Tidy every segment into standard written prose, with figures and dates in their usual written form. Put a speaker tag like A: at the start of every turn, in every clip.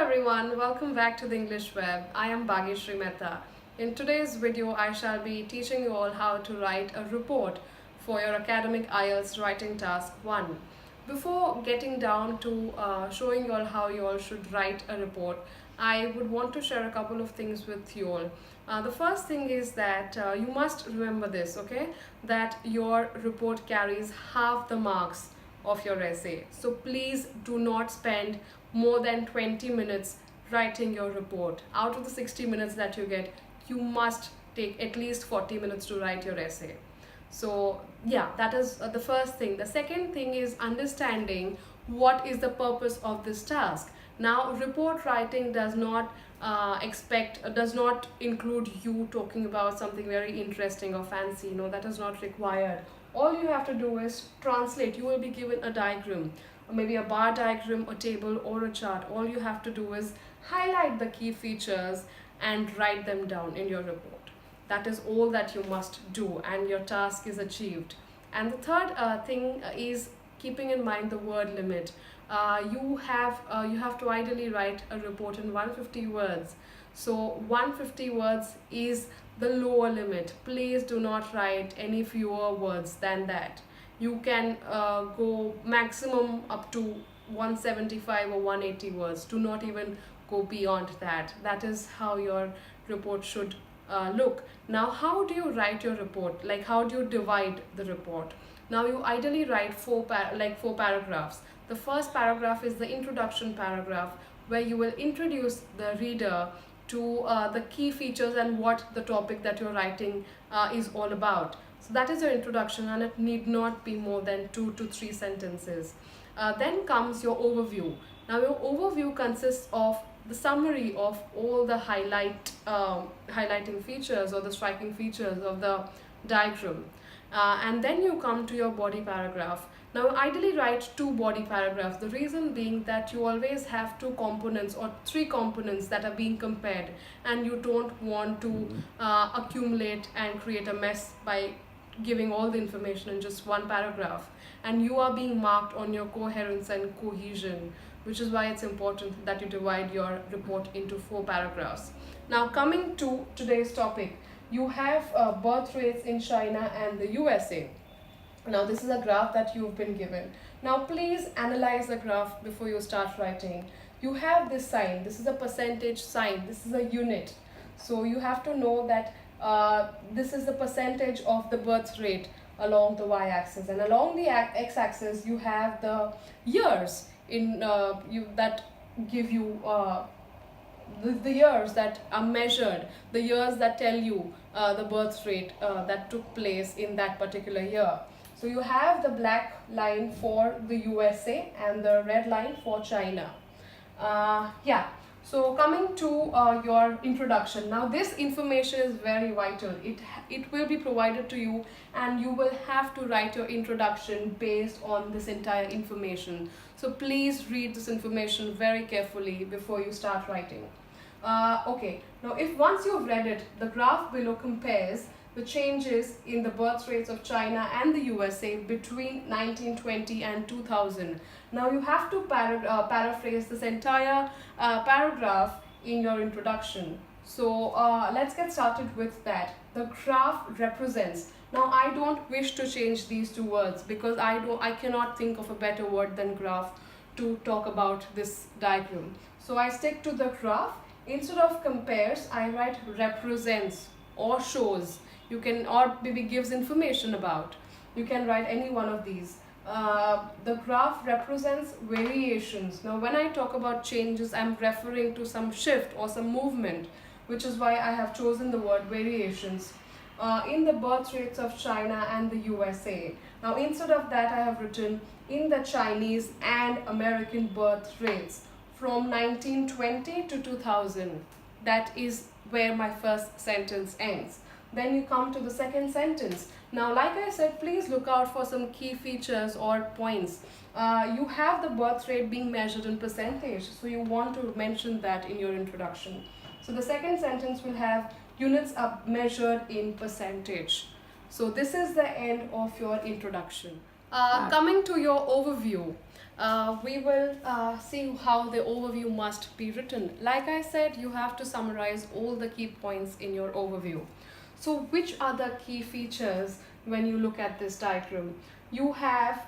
A: everyone, welcome back to the English Web. I am Bhagyashree Mehta. In today's video, I shall be teaching you all how to write a report for your academic IELTS writing task 1. Before getting down to showing you all how you all should write a report, I would want to share a couple of things with you all. The first thing is that you must remember this, okay? That your report carries half the marks of your essay. So please do not spend more than 20 minutes writing your report. Out of the 60 minutes that you get, you must take at least 40 minutes to write your essay. So yeah, that is the first thing. The second thing is understanding what is the purpose of this task. Now, report writing does not include you talking about something very interesting or fancy. No, that is not required. All you have to do is translate. You will be given a diagram, or maybe a bar diagram, a table, or a chart. All you have to do is highlight the key features and write them down in your report. That is all that you must do, and your task is achieved. And the third thing is keeping in mind the word limit. You have to ideally write a report in 150 words. So 150 words is the lower limit. Please do not write any fewer words than that. You can go maximum up to 175 or 180 words. Do not even go beyond that. That is how your report should look. Now, how do you write your report? Like, how do you divide the report? Now, you ideally write four paragraphs. The first paragraph is the introduction paragraph, where you will introduce the reader to the key features and what the topic that you're writing is all about. So that is your introduction, and it need not be more than 2 to 3 sentences. Then comes your overview. Now, your overview consists of the summary of all the highlighting features or the striking features of the diagram. And then you come to your body paragraph. Now, ideally write 2 body paragraphs. The reason being that you always have 2 components or 3 components that are being compared, and you don't want to accumulate and create a mess by giving all the information in just 1 paragraph. And you are being marked on your coherence and cohesion, which is why it's important that you divide your report into 4 paragraphs. Now, coming to today's topic, you have birth rates in China and the USA. Now, this is a graph that you've been given. Now, please analyze the graph before you start writing. You have this sign. This is a percentage sign. This is a unit. So you have to know that this is the percentage of the birth rate along the y-axis, and along the x-axis you have the years in that give you the years that are measured, the years that tell you the birth rate that took place in that particular year. So you have the black line for the USA and the red line for China. Yeah. So coming to your introduction. Now, this information is very vital. It will be provided to you, and you will have to write your introduction based on this entire information. So please read this information very carefully before you start writing. Okay. Now, if once you've read it, the graph below compares the changes in the birth rates of China and the USA between 1920 and 2000. Now, you have to paraphrase this entire paragraph in your introduction. So let's get started with that. The graph represents. Now, I don't wish to change these 2 words because I cannot think of a better word than graph to talk about this diagram. So I stick to the graph. Instead of compares, I write represents or shows. You can, or maybe gives information about. You can write any one of these. The graph represents variations. Now, when I talk about changes, I'm referring to some shift or some movement, which is why I have chosen the word variations in the birth rates of China and the USA. Now, instead of that, I have written in the Chinese and American birth rates from 1920 to 2000. That is where my first sentence ends. Then you come to the second sentence. Now, like I said, please look out for some key features or points. You have the birth rate being measured in percentage, so you want to mention that in your introduction. So the second sentence will have units are measured in percentage. So this is the end of your introduction. Coming to your overview. we will see how the overview must be written. Like I said, you have to summarize all the key points in your overview. So which are the key features when you look at this diagram? You have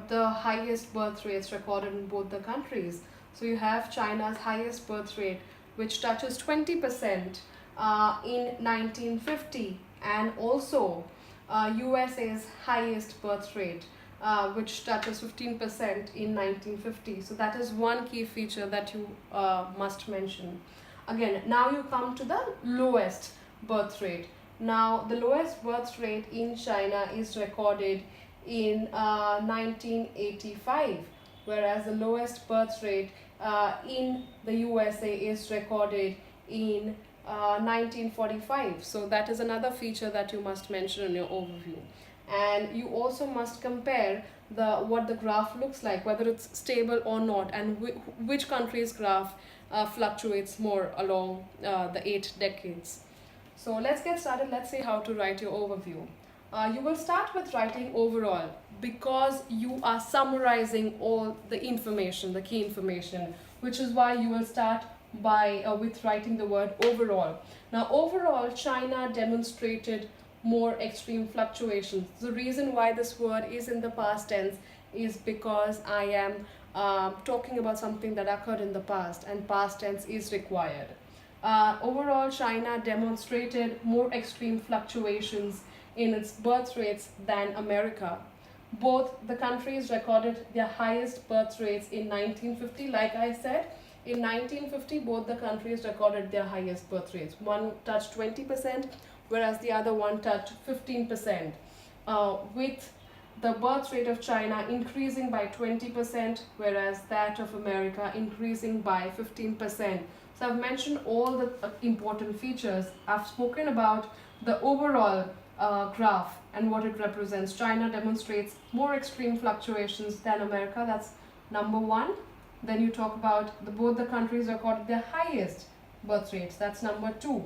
A: the highest birth rates recorded in both the countries. So you have China's highest birth rate, which touches 20% in 1950, and also USA's highest birth rate, which touches 15% in 1950. So that is one key feature that you must mention. Again, now you come to the lowest birth rate. Now the lowest birth rate in China is recorded in 1985, whereas the lowest birth rate in the USA is recorded in 1945. So that is another feature that you must mention in your overview. And you also must compare what the graph looks like, whether it's stable or not, and which country's graph fluctuates more along the 8 decades. So let's get started. Let's see how to write your overview. You will start with writing overall, because you are summarizing all the information, the key information, which is why you will start by with writing the word overall. Now overall, China demonstrated more extreme fluctuations. The reason why this word is in the past tense is because I am talking about something that occurred in the past, and past tense is required. Overall, China demonstrated more extreme fluctuations in its birth rates than America. Both the countries recorded their highest birth rates in 1950. Like I said, in 1950, both the countries recorded their highest birth rates. One touched 20%, whereas the other one touched 15%, with the birth rate of China increasing by 20%, whereas that of America increasing by 15%. So I've mentioned all the important features. I've spoken about the overall graph and what it represents. China demonstrates more extreme fluctuations than America. That's number one. Then you talk about both the countries recorded their highest birth rates. That's number two.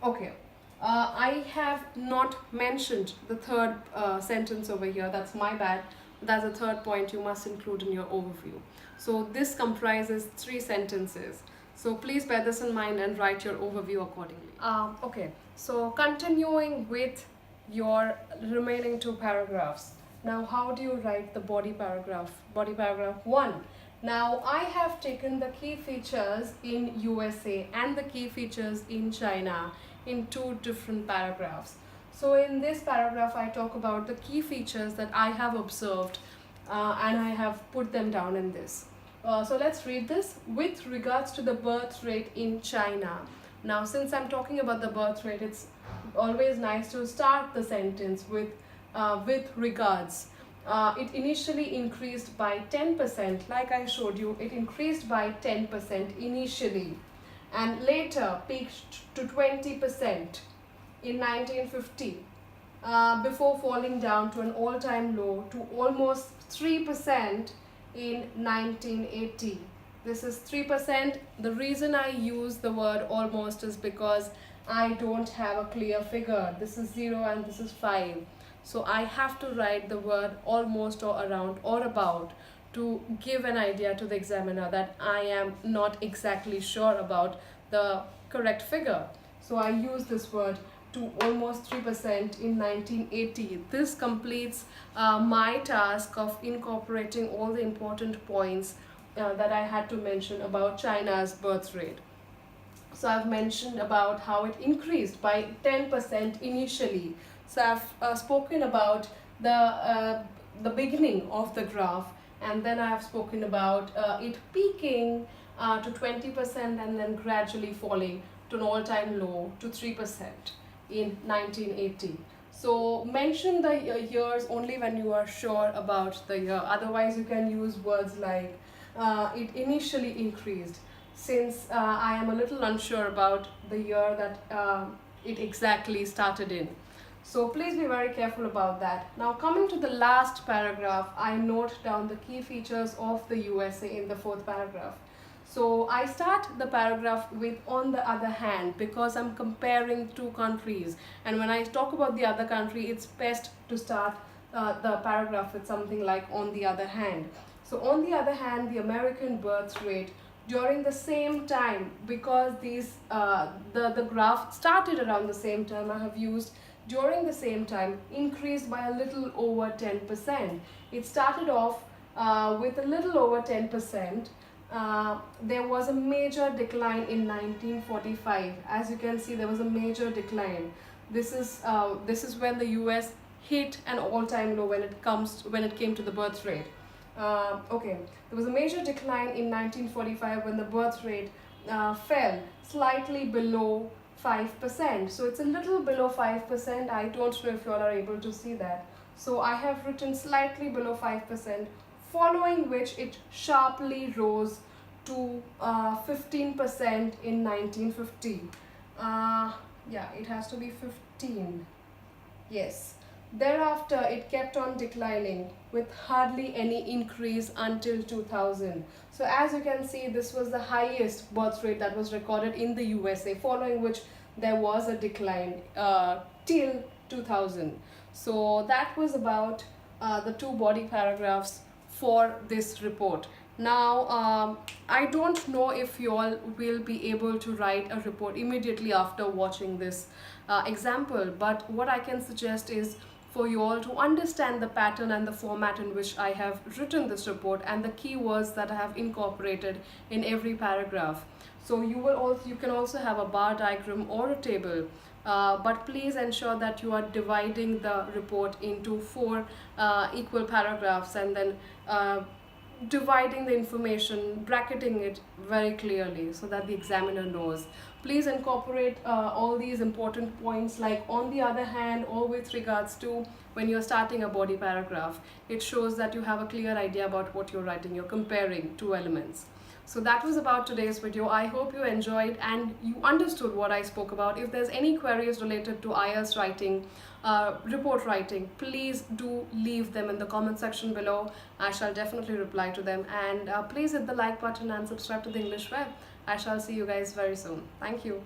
A: Okay. I have not mentioned the third sentence over here. That's my bad. That's the third point you must include in your overview. So this comprises 3 sentences. So please bear this in mind and write your overview accordingly. Okay, so continuing with your remaining 2 paragraphs. Now how do you write the body paragraph? Body paragraph 1. Now I have taken the key features in USA and the key features in China in 2 different paragraphs. So in this paragraph I talk about the key features that I have observed and I have put them down in this. So let's read this. With regards to the birth rate in China. Now since I'm talking about the birth rate, it's always nice to start the sentence with regards. It initially increased by 10%. Like I showed you, it increased by 10% initially, and later peaked to 20% in 1950, before falling down to an all-time low to almost 3% in 1980. This is 3%. The reason I use the word almost is because I don't have a clear figure. This is 0 and this is 5. So I have to write the word almost or around or about to give an idea to the examiner that I am not exactly sure about the correct figure. So I use this word to almost 3% in 1980. This completes my task of incorporating all the important points that I had to mention about China's birth rate. So I've mentioned about how it increased by 10% initially. So I've spoken about the beginning of the graph, and then I have spoken about it peaking to 20% and then gradually falling to an all-time low to 3% in 1980. So mention the years only when you are sure about the year. Otherwise you can use words like it initially increased, since I am a little unsure about the year that it exactly started in. So please be very careful about that. Now coming to the last paragraph, I note down the key features of the USA in the 4th paragraph. So I start the paragraph with on the other hand, because I'm comparing 2 countries, and when I talk about the other country, it's best to start the paragraph with something like on the other hand. So on the other hand, the American birth rate during the same time, because the graph started around the same time, I have used during the same time, increased by a little over 10%. It started off with a little over 10%. There was a major decline in 1945. As you can see, there was a major decline. This is when the US hit an all-time low when it came to the birth rate. Okay, there was a major decline in 1945 when the birth rate fell slightly below 5%. So it's a little below 5%. I don't know if you all are able to see that. So I have written slightly below 5%, following which it sharply rose to 15% in 1950. Yeah, it has to be 15. Yes. Thereafter, it kept on declining with hardly any increase until 2000. So as you can see, this was the highest birth rate that was recorded in the USA, following which there was a decline till 2000. So that was about the two body paragraphs for this report. Now, I don't know if you all will be able to write a report immediately after watching this example, but what I can suggest is for you all to understand the pattern and the format in which I have written this report and the keywords that I have incorporated in every paragraph. So you can also have a bar diagram or a table, but please ensure that you are dividing the report into 4 equal paragraphs, and then dividing the information, bracketing it very clearly so that the examiner knows. Please incorporate all these important points, like on the other hand, or with regards to when you're starting a body paragraph. It shows that you have a clear idea about what you're writing. You're comparing two elements. So that was about today's video. I hope you enjoyed and you understood what I spoke about. If there's any queries related to IELTS writing, report writing, please do leave them in the comment section below. I shall definitely reply to them. And please hit the like button and subscribe to the English Web. I shall see you guys very soon. Thank you.